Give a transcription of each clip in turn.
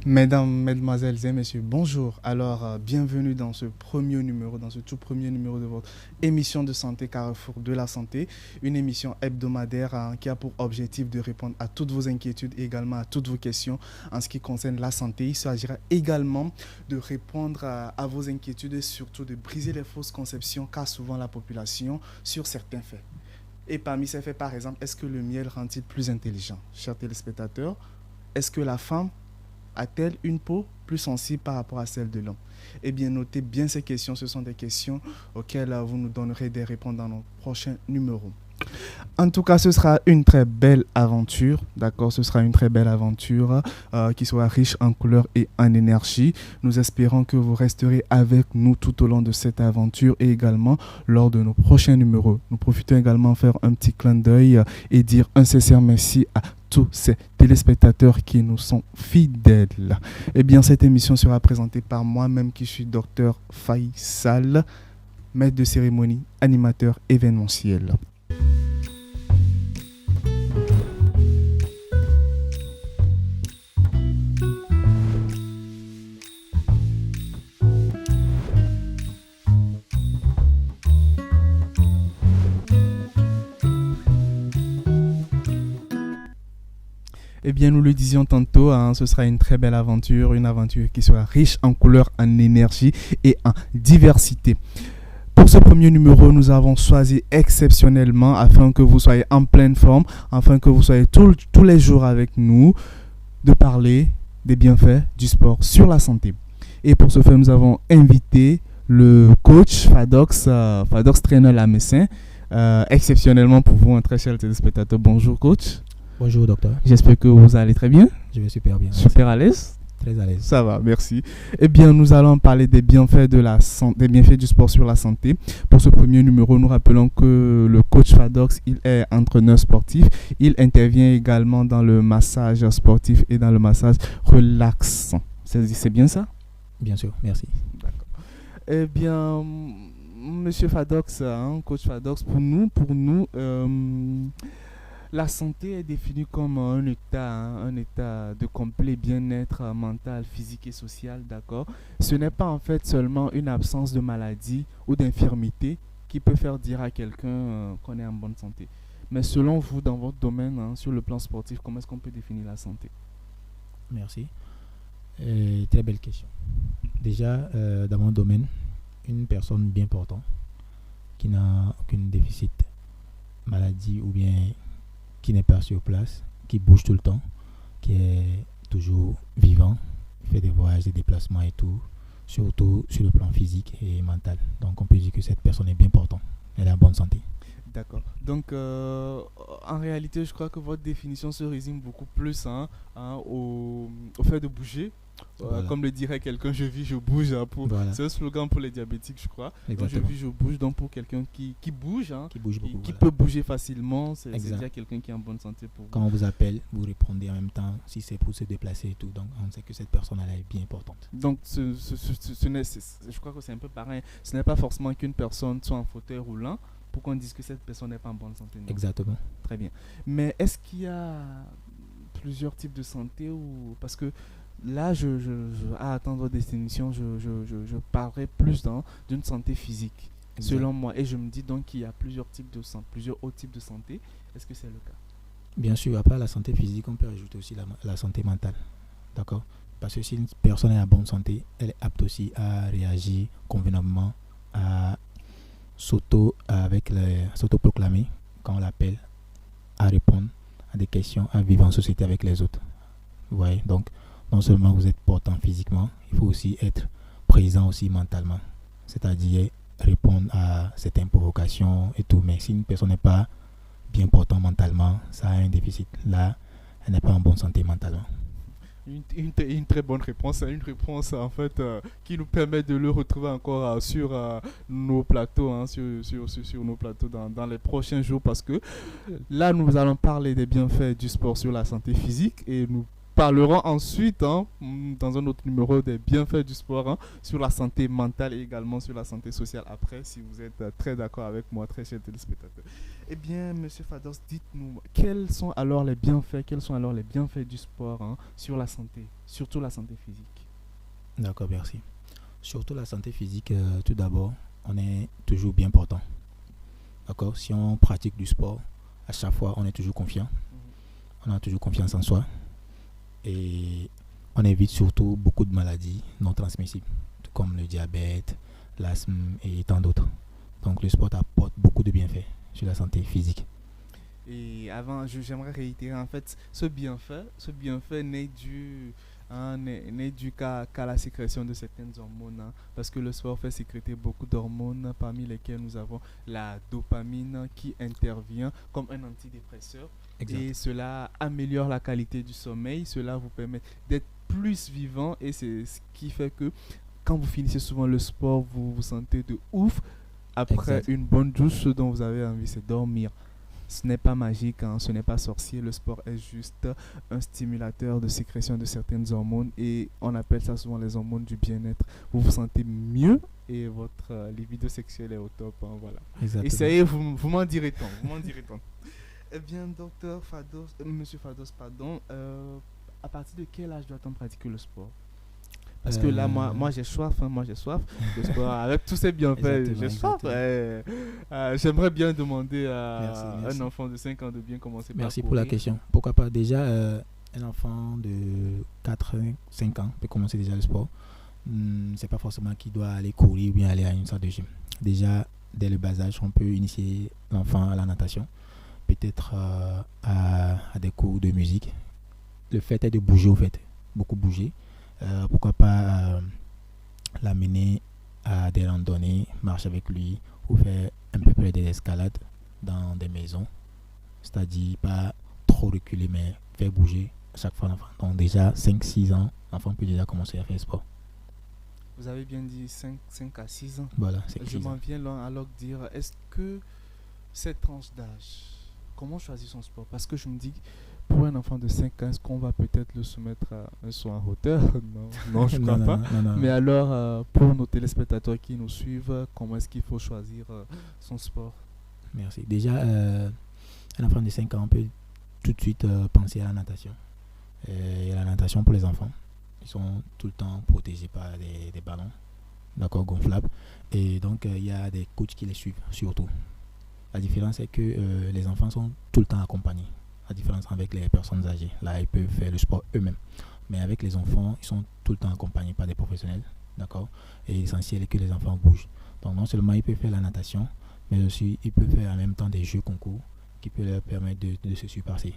Mesdames, Mesdemoiselles et Messieurs, bonjour. Alors, bienvenue dans ce premier numéro, dans ce tout premier numéro de votre émission de santé Carrefour de la santé, une émission hebdomadaire qui a pour objectif de répondre à toutes vos inquiétudes et également à toutes vos questions en ce qui concerne la santé. Il s'agira également de répondre à vos inquiétudes et surtout de briser les fausses conceptions qu'a souvent la population sur certains faits. Et parmi ces faits, par exemple, est-ce que le miel rend-il plus intelligent? Chers téléspectateurs, est-ce que la femme a-t-elle une peau plus sensible par rapport à celle de l'homme? Eh bien, notez bien ces questions. Ce sont des questions auxquelles vous nous donnerez des réponses dans nos prochains numéros. En tout cas, ce sera une très belle aventure, d'accord? Ce sera une très belle aventure qui sera riche en couleurs et en énergie. Nous espérons que vous resterez avec nous tout au long de cette aventure et également lors de nos prochains numéros. Nous profitons également de faire un petit clin d'œil et dire un sincère merci à tous ces téléspectateurs qui nous sont fidèles. Eh bien, cette émission sera présentée par moi-même qui suis docteur Faisal, maître de cérémonie, animateur événementiel. Eh bien, nous le disions tantôt, ce sera une très belle aventure, une aventure qui sera riche en couleurs, en énergie et en diversité. Pour ce premier numéro, nous avons choisi exceptionnellement, afin que vous soyez en pleine forme, afin que vous soyez tous les jours avec nous, de parler des bienfaits du sport sur la santé. Et pour ce faire, nous avons invité le coach Fadox, Fadox Trainer Lamessin, exceptionnellement pour vous, un très cher téléspectateur. Bonjour coach. Bonjour docteur. J'espère que vous allez très bien. Je vais super bien. Super à l'aise. Très à l'aise. Ça va, merci. Eh bien, nous allons parler des bienfaits des bienfaits du sport sur la santé. Pour ce premier numéro, nous rappelons que le coach Fadox, il est entraîneur sportif. Il intervient également dans le massage sportif et dans le massage relaxant. C'est bien ça? Bien sûr, merci. D'accord. Eh bien, monsieur Fadox, coach Fadox, pour nous, la santé est définie comme un état de complet bien-être mental, physique et social, d'accord? Ce n'est pas en fait seulement une absence de maladie ou d'infirmité qui peut faire dire à quelqu'un qu'on est en bonne santé. Mais selon vous, dans votre domaine, sur le plan sportif, comment est-ce qu'on peut définir la santé? Merci. Très belle question. Déjà, dans mon domaine, une personne bien portante qui n'a aucun déficit, maladie ou bien qui n'est pas sur place, qui bouge tout le temps, qui est toujours vivant, fait des voyages, des déplacements et tout, surtout sur le plan physique et mental. Donc on peut dire que cette personne est bien portante, elle est en bonne santé. D'accord. Donc, en réalité, je crois que votre définition se résume beaucoup plus au fait de bouger. Voilà. Comme le dirait quelqu'un, je vis, je bouge. Voilà. C'est un slogan pour les diabétiques, je crois. Donc, je vis, je bouge. Donc, pour quelqu'un qui bouge, qui bouge beaucoup, qui peut bouger facilement, c'est Exact. déjà quelqu'un qui est en bonne santé pour vous. Quand on vous appelle, vous répondez en même temps, si c'est pour se déplacer et tout. Donc, on sait que cette personne elle est bien importante. Donc, je crois que c'est un peu pareil. Ce n'est pas forcément qu'une personne soit en fauteuil roulant pour qu'on dise que cette personne n'est pas en bonne santé. Non. Exactement. Très bien. Mais est-ce qu'il y a plusieurs types de santé ou... Parce que là, à attendre votre définition, je parlerai plus d'une santé physique, Exact. selon moi. Et je me dis donc qu'il y a plusieurs types de santé, plusieurs autres types de santé. Est-ce que c'est le cas? Bien sûr, après la santé physique, on peut ajouter aussi la santé mentale. D'accord? Parce que si une personne est en bonne santé, elle est apte aussi à réagir convenablement, à s'auto-proclamer quand on l'appelle, à répondre à des questions, à vivre en société avec les autres. Vous voyez? Donc, non seulement vous êtes portant physiquement, il faut aussi être présent aussi mentalement. C'est-à-dire répondre à certaines provocations et tout. Mais si une personne n'est pas bien portant mentalement, ça a un déficit. Là, elle n'est pas en bonne santé mentalement. Une très bonne réponse, une réponse en fait qui nous permet de le retrouver encore sur nos plateaux, sur nos plateaux dans les prochains jours, parce que là nous allons parler des bienfaits du sport sur la santé physique et nous parlerons ensuite, dans un autre numéro, des bienfaits du sport, sur la santé mentale et également sur la santé sociale après, si vous êtes très d'accord avec moi, très chers téléspectateurs. Eh bien, Monsieur Fados, dites-nous, quels sont alors les bienfaits du sport sur la santé, surtout la santé physique? D'accord, merci. Surtout la santé physique, tout d'abord, on est toujours bien portant. D'accord? Si on pratique du sport, à chaque fois, on est toujours confiant. On a toujours confiance en soi. Et on évite surtout beaucoup de maladies non transmissibles, comme le diabète, l'asthme et tant d'autres. Donc le sport apporte beaucoup de bienfaits sur la santé physique. Et avant, j'aimerais réitérer, en fait, ce bienfait n'est dû qu'à la sécrétion de certaines hormones, parce que le sport fait sécréter beaucoup d'hormones, parmi lesquelles nous avons la dopamine qui intervient comme un antidépresseur. Exact. Et cela améliore la qualité du sommeil, cela vous permet d'être plus vivant, et c'est ce qui fait que quand vous finissez souvent le sport, vous vous sentez de ouf. Après Exact. une bonne douche, ce dont vous avez envie, c'est dormir. Ce n'est pas magique, ce n'est pas sorcier. Le sport est juste un stimulateur de sécrétion de certaines hormones, et on appelle ça souvent les hormones du bien-être. Vous vous sentez mieux et votre libido sexuelle est au top. Voilà. Exactement. Essayez, vous m'en direz tant. Eh bien, docteur Fados, monsieur Fados, pardon, à partir de quel âge doit-on pratiquer le sport? Parce que là, moi j'ai soif, le sport, avec tous ces bienfaits, j'ai soif. J'aimerais bien demander à Merci. un enfant de 5 ans de bien commencer par Merci courir. pour la question. Pourquoi pas déjà, un enfant de 4-5 ans peut commencer déjà le sport. C'est pas forcément qu'il doit aller courir ou bien aller à une salle de gym. Déjà, dès le bas âge, on peut initier l'enfant à la natation, peut-être à des cours de musique. Le fait est de bouger, au fait, beaucoup bouger. Pourquoi pas l'amener à des randonnées, marcher avec lui ou faire un peu près des escalades dans des maisons. C'est-à-dire pas trop reculer, mais faire bouger à chaque fois l'enfant. Donc déjà 5-6 ans, l'enfant peut déjà commencer à faire sport. Vous avez bien dit 5 à 6 ans. Voilà, Je m'en viens là alors dire, est-ce que cette tranche d'âge, comment choisir son sport? Parce que je me dis, pour un enfant de 5 ans, est-ce qu'on va peut-être le soumettre à un saut en hauteur? Non, je ne crois pas. Non. Mais alors, pour nos téléspectateurs qui nous suivent, comment est-ce qu'il faut choisir son sport? Merci. Déjà, un enfant de 5 ans, on peut tout de suite penser à la natation. Et la natation pour les enfants, ils sont tout le temps protégés par des ballons, d'accord, gonflables. Et donc, il y a des coachs qui les suivent, surtout. La différence est que les enfants sont tout le temps accompagnés. La différence avec les personnes âgées. Là, ils peuvent faire le sport eux-mêmes. Mais avec les enfants, ils sont tout le temps accompagnés par des professionnels, d'accord. Et l'essentiel est que les enfants bougent. Donc, non seulement ils peuvent faire la natation, mais aussi ils peuvent faire en même temps des jeux concours qui peuvent leur permettre de se surpasser,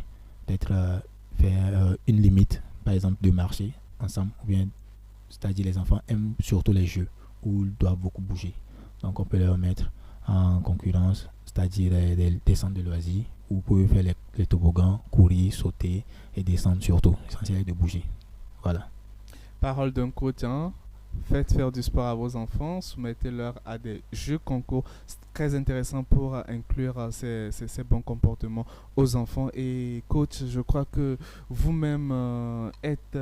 faire une limite, par exemple de marcher ensemble, ou bien, c'est-à-dire les enfants aiment surtout les jeux où ils doivent beaucoup bouger. Donc on peut leur mettre en concurrence, c'est-à-dire des centres de loisirs où vous pouvez faire les toboggans, courir, sauter et descendre surtout. L'essentiel est de bouger. Voilà. Parole d'un coach, faites faire du sport à vos enfants, soumettez-leur à des jeux concours. C'est très intéressant pour inclure ces bons comportements aux enfants. Et coach, je crois que vous-même êtes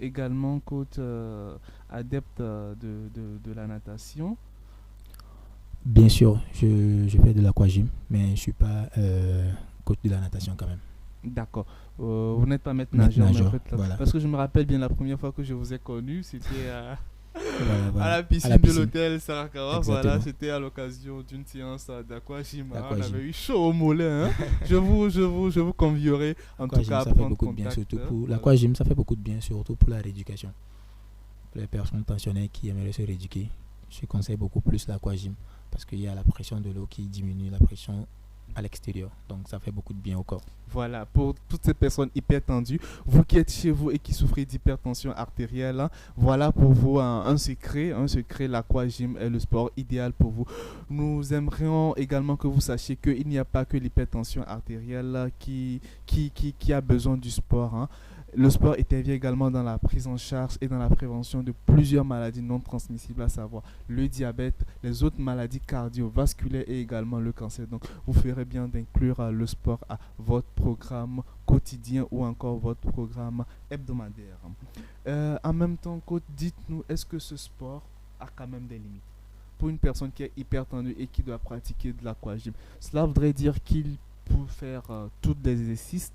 également coach adepte de la natation. Bien sûr, je fais de l'aquagym, mais je ne suis pas coach de la natation quand même. D'accord. Vous n'êtes pas maître nageur, nageur, mais en fait, voilà. parce que je me rappelle bien la première fois que je vous ai connu, c'était Voilà. à la piscine de l'hôtel Sarakawa. Voilà, c'était à l'occasion d'une séance d'aquagym. On avait eu chaud au mollet. Je vous convierai en tout cas à prendre contact. L'aquagym, ça fait beaucoup de bien, surtout pour la rééducation. Pour les personnes pensionnaires qui aimeraient se rééduquer, je conseille beaucoup plus l'aquagym parce qu'il y a la pression de l'eau qui diminue, la pression à l'extérieur. Donc ça fait beaucoup de bien au corps. Voilà, pour toutes ces personnes hypertendues, vous qui êtes chez vous et qui souffrez d'hypertension artérielle, voilà pour vous un secret, l'aquagym est le sport idéal pour vous. Nous aimerions également que vous sachiez qu'il n'y a pas que l'hypertension artérielle qui a besoin du sport. Le sport intervient également dans la prise en charge et dans la prévention de plusieurs maladies non transmissibles, à savoir le diabète, les autres maladies cardiovasculaires et également le cancer. Donc, vous ferez bien d'inclure le sport à votre programme quotidien ou encore votre programme hebdomadaire. En même temps, coach, dites-nous, est-ce que ce sport a quand même des limites? Pour une personne qui est hyper tendue et qui doit pratiquer de l'aquagym, cela voudrait dire qu'il peut faire tous les exercices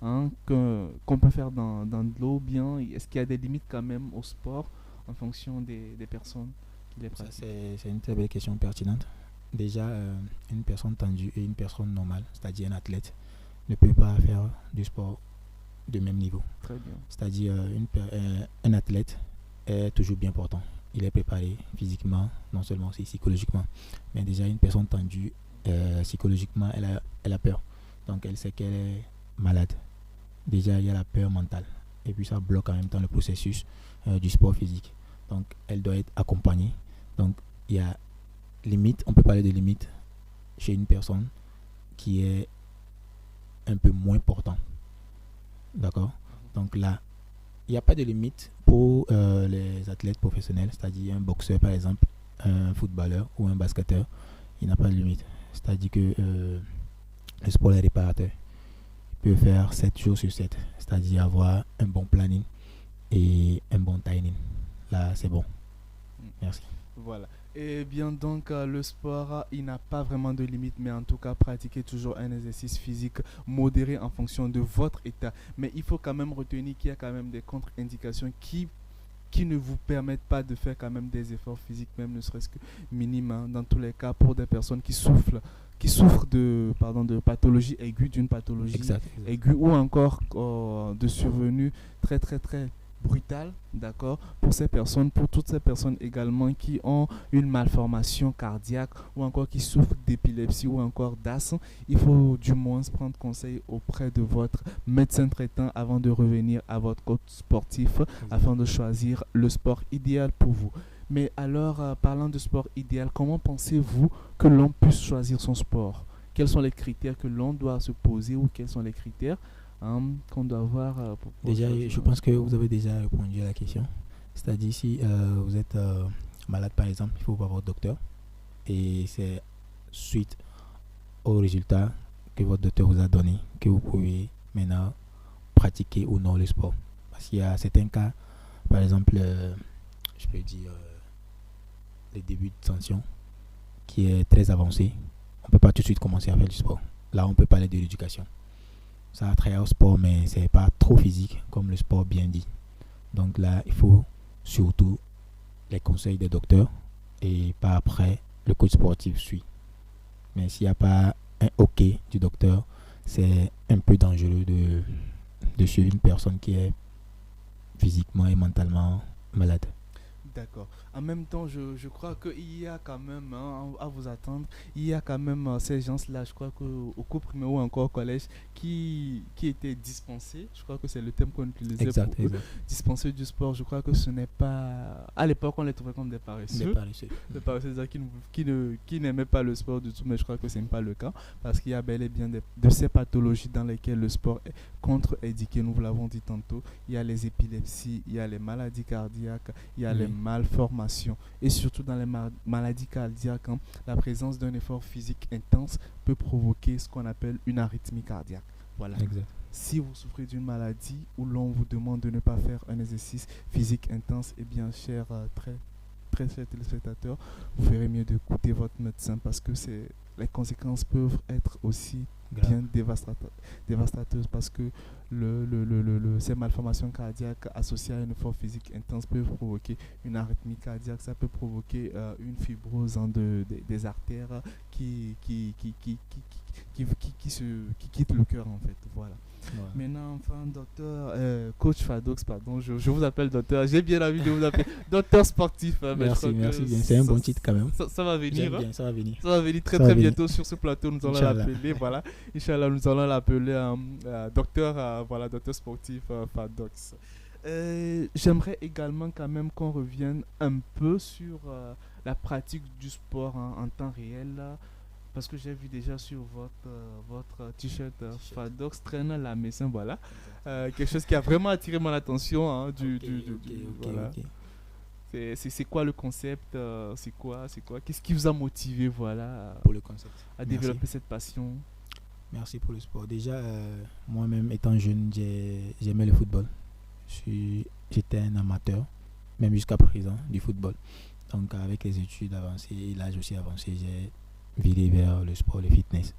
qu'on peut faire dans de l'eau bien. Est-ce qu'il y a des limites quand même au sport en fonction des personnes qui les Ça, pratiquent? c'est une très belle question pertinente. Déjà, une personne tendue et une personne normale, c'est-à-dire un athlète, ne peut pas faire du sport de même niveau. Très bien. C'est-à-dire, un athlète est toujours bien portant. Il est préparé physiquement, non seulement aussi psychologiquement. Mais déjà, une personne tendue, psychologiquement, elle a peur. Donc, elle sait qu'elle est malade. Déjà, il y a la peur mentale. Et puis, ça bloque en même temps le processus du sport physique. Donc, elle doit être accompagnée. Donc, il y a limite, on peut parler de limite chez une personne qui est un peu moins portant. D'accord? Donc là, il n'y a pas de limite pour les athlètes professionnels, c'est-à-dire un boxeur par exemple, un footballeur ou un basketteur, il n'a pas de limite. C'est-à-dire que le sport est réparateur. Il peut faire 7 jours sur 7, c'est-à-dire avoir un bon planning et un bon timing. Là, c'est bon. Merci. Voilà. Et bien donc le sport, il n'a pas vraiment de limite, mais en tout cas pratiquez toujours un exercice physique modéré en fonction de votre état. Mais il faut quand même retenir qu'il y a quand même des contre-indications qui ne vous permettent pas de faire quand même des efforts physiques, même ne serait-ce que minimes, hein, dans tous les cas pour des personnes qui souffrent de pathologie aiguë, d'une pathologie Exact. aiguë ou encore de survenue très très très brutale, d'accord, pour ces personnes, pour toutes ces personnes également qui ont une malformation cardiaque ou encore qui souffrent d'épilepsie ou encore d'asthme. Il faut du moins prendre conseil auprès de votre médecin traitant avant de revenir à votre coach sportif afin de choisir le sport idéal pour vous. Mais alors, parlant de sport idéal, comment pensez-vous que l'on puisse choisir son sport? Quels sont les critères que l'on doit se poser ou quels sont les critères qu'on doit avoir pour Déjà, choisir je un pense que sport? vous avez déjà répondu à la question. C'est-à-dire, si vous êtes malade, par exemple, il faut voir votre docteur. Et c'est suite au résultat que votre docteur vous a donné que vous pouvez maintenant pratiquer ou non le sport. Parce qu'il y a certains cas, par exemple, je peux dire le début de tension qui est très avancé. On ne peut pas tout de suite commencer à faire du sport. Là, on peut parler de l'éducation. Ça a trait au sport, mais c'est pas trop physique comme le sport bien dit. Donc là, il faut surtout les conseils des docteurs et par après, le coach sportif suit. Mais s'il n'y a pas un OK du docteur, c'est un peu dangereux de suivre une personne qui est physiquement et mentalement malade. D'accord. En même temps, je crois qu'il y a quand même, hein, à vous attendre, il y a quand même ces gens-là, je crois qu'au cours primaire ou encore au collège, qui étaient dispensés, je crois que c'est le terme qu'on utilisait Exact, pour eux, exact. dispensés du sport, je crois que ce n'est pas... À l'époque, on les trouvait comme des paresseux. Des paresseux. Des paresseux, c'est-à-dire qui n'aimaient pas le sport du tout, mais je crois que ce n'est pas le cas, parce qu'il y a bel et bien de ces pathologies dans lesquelles le sport est contre-indiqué, nous vous l'avons dit tantôt. Il y a les épilepsies, il y a les maladies cardiaques, il y a les malformations. Et surtout dans les maladies cardiaques, hein, la présence d'un effort physique intense peut provoquer ce qu'on appelle une arythmie cardiaque. Voilà. Exact. Si vous souffrez d'une maladie où l'on vous demande de ne pas faire un exercice physique intense, eh bien, très chers téléspectateurs, vous ferez mieux d'écouter votre médecin parce que les conséquences peuvent être aussi bien dévastateuses parce que ces malformations cardiaques associées à un effort physique intense peuvent provoquer une arythmie cardiaque, ça peut provoquer une fibrose des artères qui quitte le cœur en fait. Voilà. Ouais. Maintenant, enfin, coach Fadox, pardon, je vous appelle docteur. J'ai bien envie de vous appeler docteur sportif. Hein, merci bien. C'est un bon titre quand même. Ça va venir. J'aime bien, ça va venir. Ça va venir très Ça va très venir. bientôt sur ce plateau. Nous allons Inch'Allah. l'appeler. Voilà. Inch'Allah, nous allons l'appeler docteur, voilà, docteur sportif Fadox. J'aimerais également quand même qu'on revienne un peu sur la pratique du sport en temps réel. Parce que j'ai vu déjà sur votre t-shirt Fadox traîne la Messin, voilà. Quelque chose qui a vraiment attiré mon attention. Hein, voilà. Ok. C'est quoi le concept c'est quoi? Qu'est-ce qui vous a motivé voilà, Pour le concept. à Merci. développer cette passion? Merci pour le sport. Déjà, moi-même, étant jeune, j'aimais le football. J'étais un amateur, même jusqu'à présent, du football. Donc, avec les études avancées et l'âge aussi avancé, j'ai viré vers le sport, le fitness.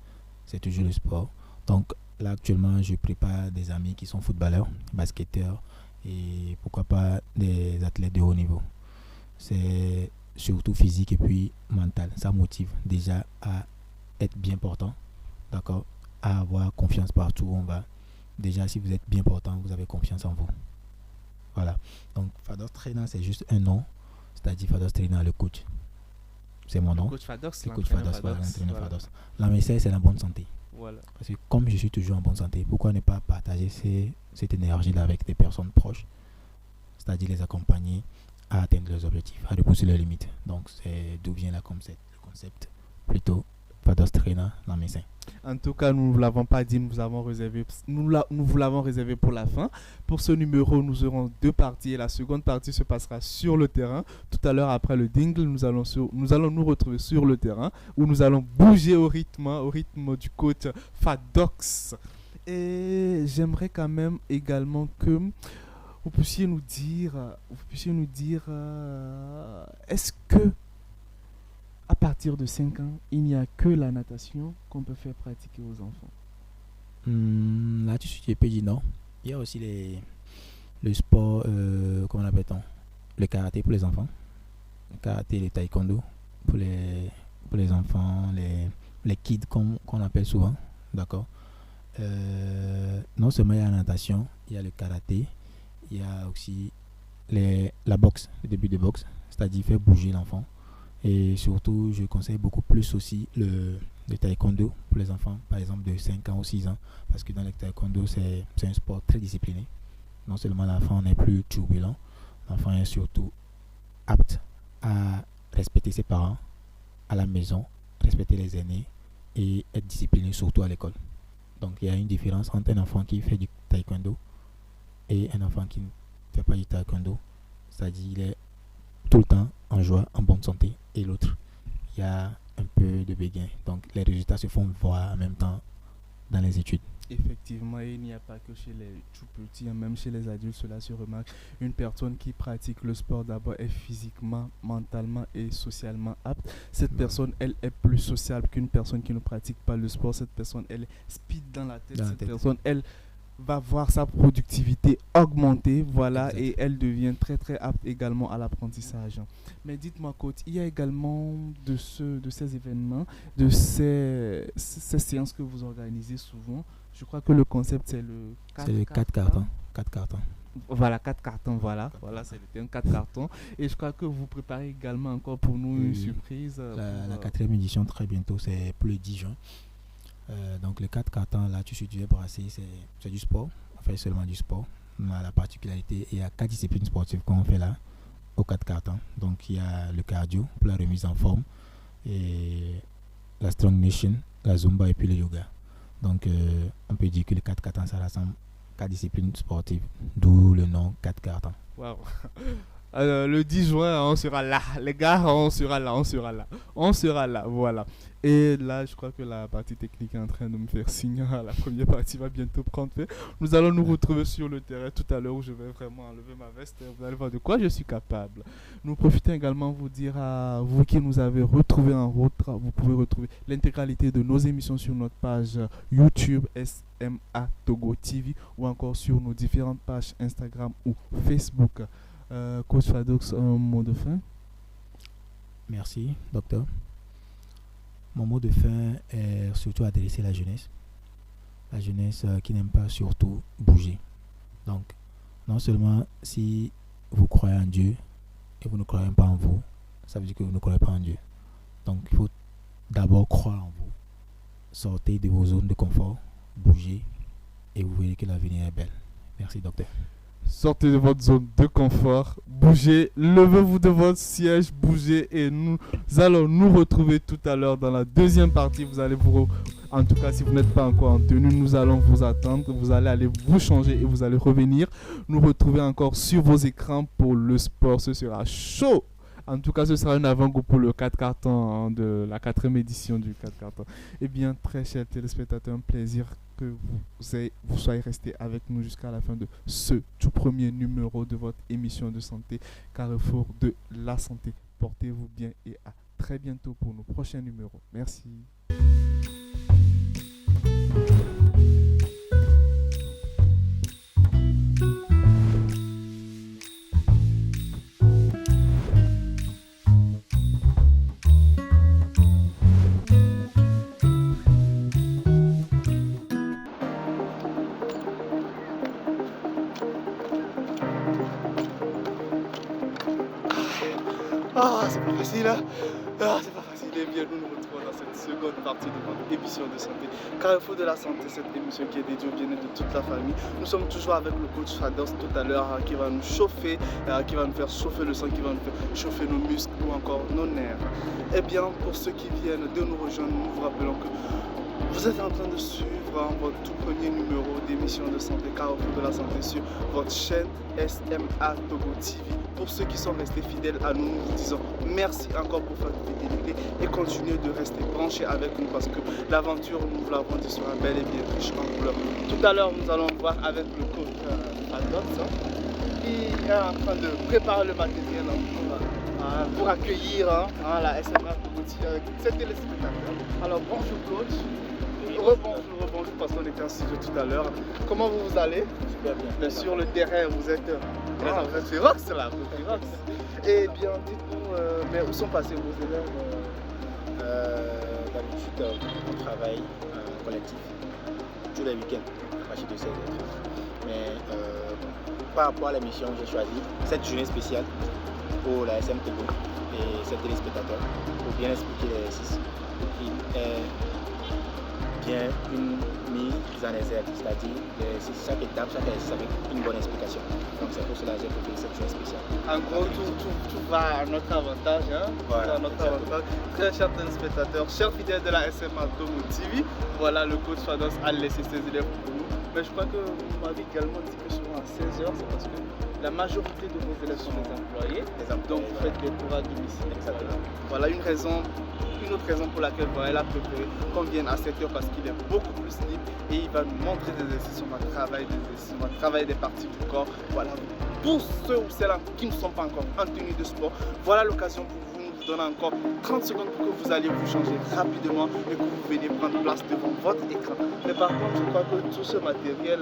C'est toujours le sport. Donc, là, actuellement, je prépare des amis qui sont footballeurs, basketteurs et pourquoi pas des athlètes de haut niveau. C'est surtout physique et puis mental. Ça motive déjà à être bien portant, d'accord, à avoir confiance partout où on va. Déjà, si vous êtes bien portant, vous avez confiance en vous. Voilà. Donc, Fados Trainer, c'est juste un nom. C'est-à-dire Fados Trainer, le coach. C'est mon nom. Coach Fadox, Le coach Fados, l'entraîneur l'entraîneur voilà. Fados. La message, c'est la bonne santé. Voilà. Parce que comme je suis toujours en bonne santé, pourquoi ne pas partager cette énergie-là avec des personnes proches, c'est-à-dire les accompagner à atteindre leurs objectifs, à repousser leurs limites. Donc, c'est d'où vient le concept plutôt Fados Trainer, la médecin. En tout cas, nous ne vous l'avons pas dit, nous vous l'avons réservé pour la fin. Pour ce numéro, nous aurons deux parties et la seconde partie se passera sur le terrain. Tout à l'heure, après le dingle, nous allons nous retrouver sur le terrain où nous allons bouger au rythme du coach Fadox. Et j'aimerais quand même également que vous puissiez nous dire, est-ce que à partir de 5 ans, il n'y a que la natation qu'on peut faire pratiquer aux enfants? Là-dessus, je peux dire non. Il y a aussi le sport, comment l'appelle-t-on? Le karaté pour les enfants. Le karaté et le taekwondo pour les enfants, les kids qu'on appelle souvent. D'accord. Non seulement il y a la natation, il y a le karaté, il y a aussi la boxe, le début de boxe, c'est-à-dire faire bouger l'enfant. Et surtout, je conseille beaucoup plus aussi le taekwondo pour les enfants, par exemple de 5 ans ou 6 ans, parce que dans le taekwondo, c'est un sport très discipliné. Non seulement l'enfant n'est plus turbulent, l'enfant est surtout apte à respecter ses parents à la maison, respecter les aînés et être discipliné surtout à l'école. Donc il y a une différence entre un enfant qui fait du taekwondo et un enfant qui ne fait pas du taekwondo. C'est-à-dire qu'il est tout le temps en joie, en bonne santé, et l'autre, il y a un peu de béguin. Donc les résultats se font voir en même temps dans les études. Effectivement, il n'y a pas que chez les tout petits, même chez les adultes, cela se remarque. Une personne qui pratique le sport d'abord est physiquement, mentalement et socialement apte. Cette personne, elle est plus sociable qu'une personne qui ne pratique pas le sport. Cette personne, elle est speed dans la tête. Cette personne, elle va voir sa productivité augmenter, voilà, exact. Et elle devient très très apte également à l'apprentissage. Mais dites-moi, coach, il y a également de ces événements, de ces séances que vous organisez souvent. Je crois que le concept c'est le 4 cartons. 4 cartons. Voilà, 4 cartons, voilà, c'est le terme 4 cartons. Et je crois que vous préparez également encore pour nous une surprise. La 4e édition très bientôt, c'est pour le 10 juin. Donc les 4 cartons là, tu es brassé, c'est du sport, on fait seulement du sport. On a la particularité, il y a 4 disciplines sportives qu'on fait là, aux 4 cartons. Donc il y a le cardio pour la remise en forme, et la strong nation, la zumba et puis le yoga. Donc on peut dire que les 4 cartons ça rassemble 4 disciplines sportives, d'où le nom 4 cartons. Wow. Le 10 juin, on sera là. Les gars, on sera là, voilà. Et là, je crois que la partie technique est en train de me faire signe. La première partie va bientôt prendre fin. Nous allons nous retrouver sur le terrain tout à l'heure où je vais vraiment enlever ma veste. Vous allez voir de quoi je suis capable. Nous profitons également de vous dire à vous qui nous avez retrouvés en route, vous pouvez retrouver l'intégralité de nos émissions sur notre page YouTube SMA Togo TV ou encore sur nos différentes pages Instagram ou Facebook. Coach Fadox, un mot de fin? Merci, docteur. Mon mot de fin est surtout adressé à la jeunesse. La jeunesse qui n'aime pas surtout bouger. Donc, non seulement si vous croyez en Dieu et vous ne croyez pas en vous, ça veut dire que vous ne croyez pas en Dieu. Donc, il faut d'abord croire en vous. Sortez de vos zones de confort, bougez et vous verrez que l'avenir est belle. Merci, docteur. sortez de votre zone de confort, bougez, levez-vous de votre siège, bougez et nous allons nous retrouver tout à l'heure dans la deuxième partie. Vous allez en tout cas, si vous n'êtes pas encore en tenue, nous allons vous attendre. Vous allez aller vous changer et vous allez revenir nous retrouver encore sur vos écrans pour le sport. Ce sera chaud. En tout cas, ce sera un avant-goût pour le 4 cartons de la 4e édition du 4 cartons. Eh bien, très chers téléspectateurs, un plaisir que vous soyez restés avec nous jusqu'à la fin de ce tout premier numéro de votre émission de santé Carrefour de la santé. Portez-vous bien et à très bientôt pour nos prochains numéros. Merci. C'est pas facile, hein? C'est pas facile. Eh bien, nous nous retrouvons dans cette seconde partie de notre émission de santé. Carrefour de la santé, cette émission qui est dédiée au bien-être de toute la famille. Nous sommes toujours avec le coach Fados tout à l'heure qui va nous chauffer, qui va nous faire chauffer le sang, qui va nous faire chauffer nos muscles ou encore nos nerfs. Eh bien, pour ceux qui viennent de nous rejoindre, nous vous rappelons que vous êtes en train de suivre votre tout premier numéro d'émission de santé Carrefour de la santé sur votre chaîne SMA Togo TV. Pour ceux qui sont restés fidèles à nous, nous vous disons merci encore pour votre fidélité et continuez de rester branchés avec nous parce que l'aventure, nous vous l'avons dit, sera bel et bien riche en couleurs. Tout à l'heure, nous allons voir avec le coach Fados qui est en train de préparer le matériel pour accueillir la SMA Togo TV avec ses téléspectateurs. Alors bonjour coach. Rebonjour parce qu'on était en studio tout à l'heure. Comment vous allez? Super bien. Sur le terrain, vous êtes féroce là, vous féroce. Et bien, dites-nous, mais où sont passés vos élèves? D'habitude, on travaille collectif tous les week-ends à partir de 16h30. Mais par rapport à la mission, j'ai choisi cette journée spéciale pour la SM Togo et ses téléspectateurs pour bien expliquer l'exercice qui est bien une mise en exergue, c'est-à-dire chaque étape, chaque exercice avec une bonne explication. Donc c'est pour cela que j'ai préféré cette journée spéciale. En gros, tout va à notre avantage. Voilà, à notre avantage. Très chers téléspectateurs, chers fidèles de la SMA Togo TV, voilà, le coach Fados a laissé ses élèves pour nous. Mais je crois que vous m'avez également dit que souvent à 16h, c'est parce que la majorité de vos élèves sont des employés. Donc vous faites des cours à domicile. Exactement. Voilà une autre raison pour laquelle elle a préféré qu'on vienne à 7h parce qu'il est beaucoup plus libre et il va nous montrer des exercices, on va travailler des exercices, on va travailler des parties du corps. Voilà, pour ceux ou celles qui ne sont pas encore en tenue de sport, voilà l'occasion pour vous. Nous vous donnons encore 30 secondes pour que vous alliez vous changer rapidement et que vous veniez prendre place devant votre écran. Mais par contre, je crois que tout ce matériel,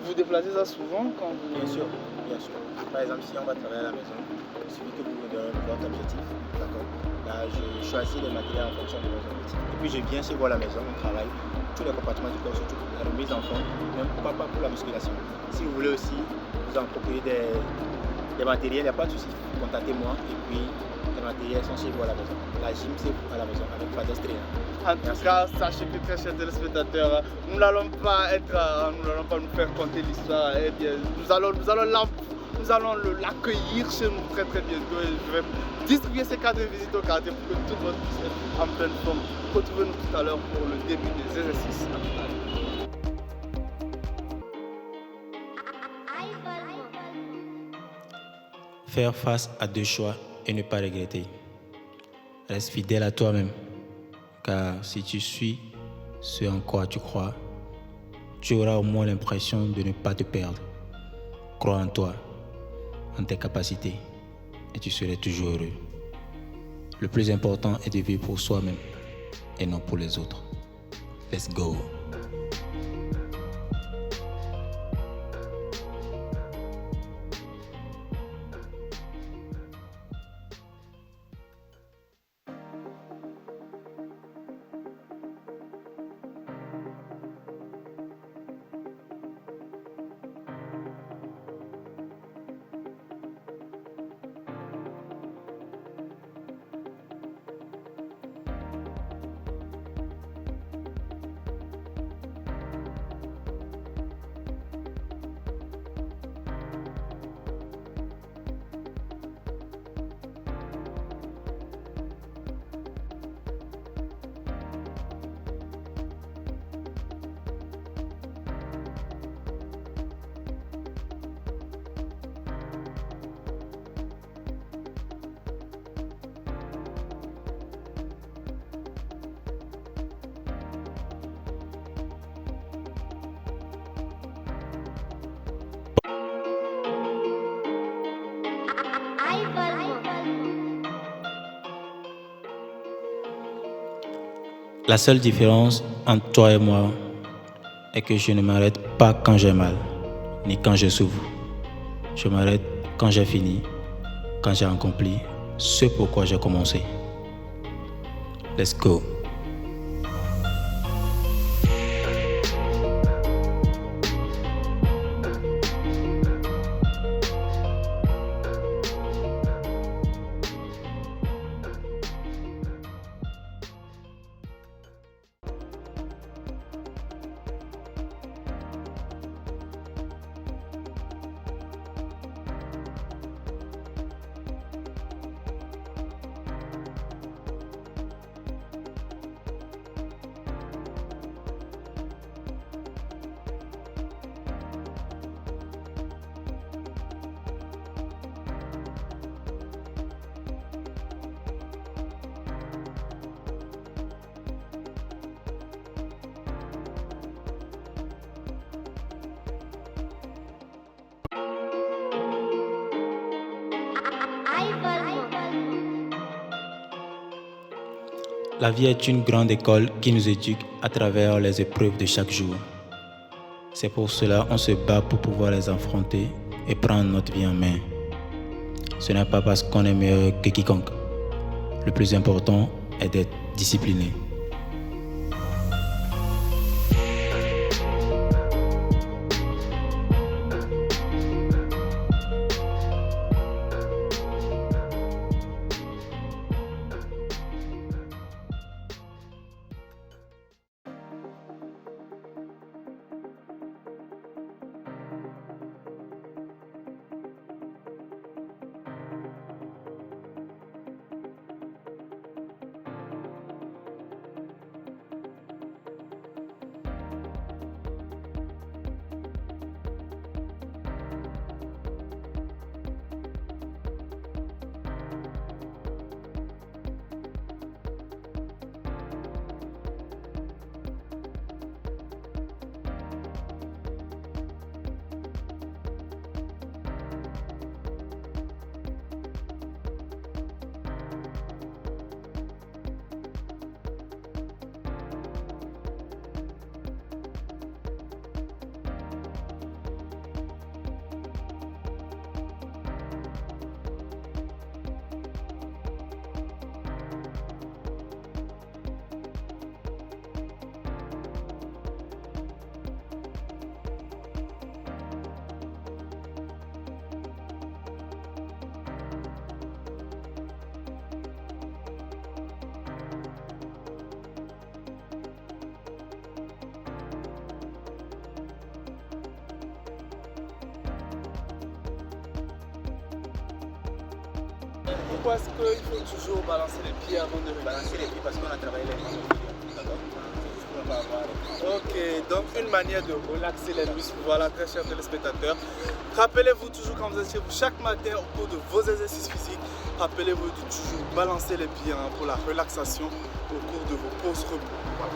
vous déplacez ça souvent quand vous... Bien sûr, bien sûr. Par exemple, si on va travailler à la maison, il suffit que vous me donnez votre objectif. D'accord. Là, je choisis les matériels en fonction de vos objectifs. Et puis, je viens chez vous à la maison, on travaille tous les compartiments du corps, surtout la remise en forme, même pas pour la musculation. Si vous voulez aussi vous en procurer des matériels, il n'y a pas de souci. Contactez-moi et puis les matériels sont chez vous à la maison. La gym, c'est à la maison avec Fados Trainer. En tout cas, sachez que très chers téléspectateurs, nous n'allons pas nous faire conter l'histoire. Eh bien, nous allons l'accueillir chez nous très très bientôt et je vais distribuer ces cartes de visite au quartier pour que tout le monde puisse être en pleine forme. Retrouvez-nous tout à l'heure pour le début des exercices. Faire face à deux choix et ne pas regretter. Reste fidèle à toi-même, car si tu suis ce en quoi tu crois, tu auras au moins l'impression de ne pas te perdre. Crois en toi, en tes capacités, et tu seras toujours heureux. Le plus important est de vivre pour soi-même et non pour les autres. Let's go! La seule différence entre toi et moi est que je ne m'arrête pas quand j'ai mal, ni quand je souffre. Je m'arrête quand j'ai fini, quand j'ai accompli ce pourquoi j'ai commencé. Let's go. La vie est une grande école qui nous éduque à travers les épreuves de chaque jour. C'est pour cela qu'on se bat pour pouvoir les affronter et prendre notre vie en main. Ce n'est pas parce qu'on est meilleur que quiconque. Le plus important est d'être discipliné. Pourquoi est-ce qu'il faut toujours balancer les pieds avant de Balancer les pieds parce qu'on a travaillé les mains. D'accord. Ok, donc une manière de relaxer les muscles. Voilà, très chers téléspectateurs. Rappelez-vous toujours quand vous êtes chez vous chaque matin au cours de vos exercices physiques, rappelez-vous de toujours balancer les pieds pour la relaxation au cours de vos pauses repos. Voilà.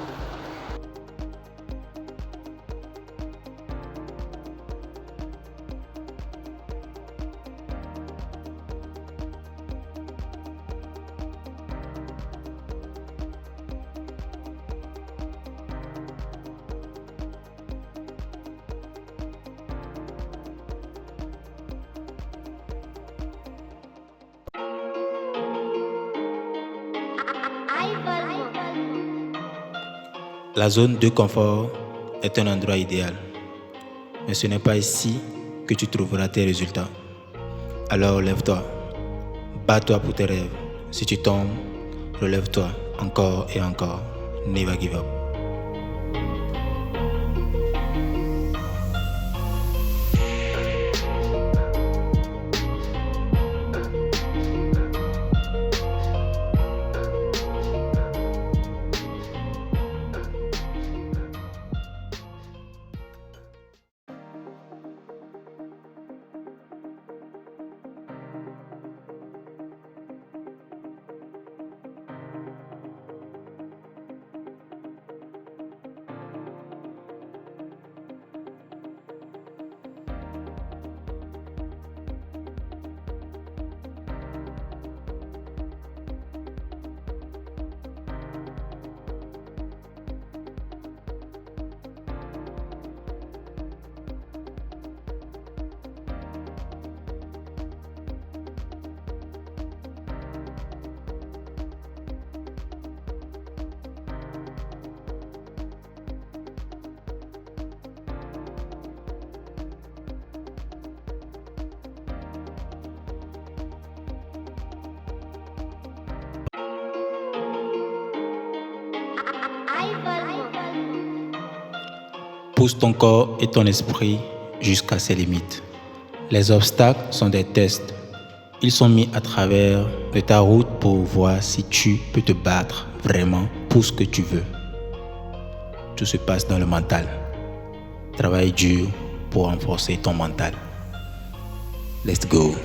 La zone de confort est un endroit idéal, mais ce n'est pas ici que tu trouveras tes résultats. Alors lève-toi, bats-toi pour tes rêves. Si tu tombes, relève-toi encore et encore. Never give up. Pousse ton corps et ton esprit jusqu'à ses limites. Les obstacles sont des tests. Ils sont mis à travers de ta route pour voir si tu peux te battre vraiment pour ce que tu veux. Tout se passe dans le mental. Travaille dur pour renforcer ton mental. Let's go.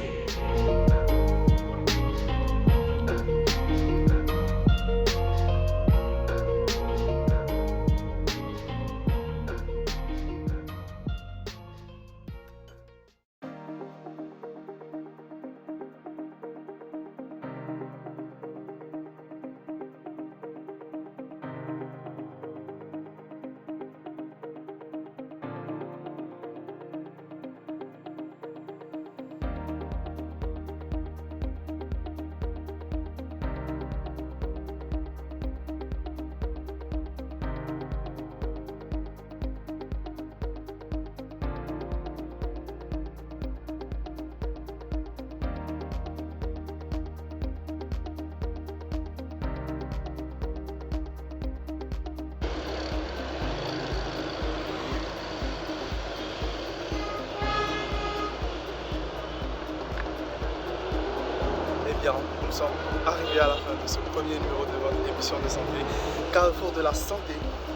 Nous sommes arrivés à la fin de ce premier numéro de votre émission de santé, Carrefour de la santé.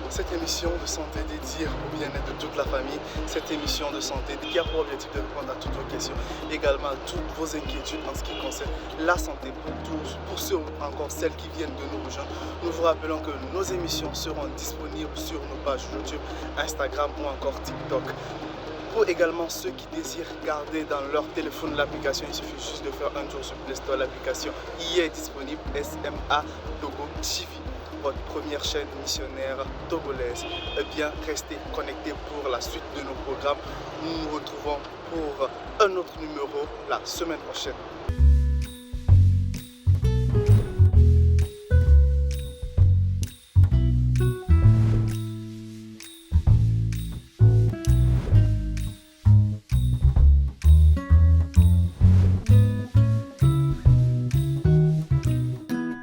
Cette émission de santé dédiée au bien-être de toute la famille, cette émission de santé qui a pour objectif de répondre à toutes vos questions, également à toutes vos inquiétudes en ce qui concerne la santé pour tous, pour ceux encore celles qui viennent de nous rejoindre. Nous vous rappelons que nos émissions seront disponibles sur nos pages YouTube, Instagram ou encore TikTok. Pour également ceux qui désirent garder dans leur téléphone l'application, il suffit juste de faire un tour sur Play Store. L'application y est disponible, SMA Togo TV, votre première chaîne missionnaire togolaise. Eh bien, restez connectés pour la suite de nos programmes. Nous nous retrouvons pour un autre numéro la semaine prochaine.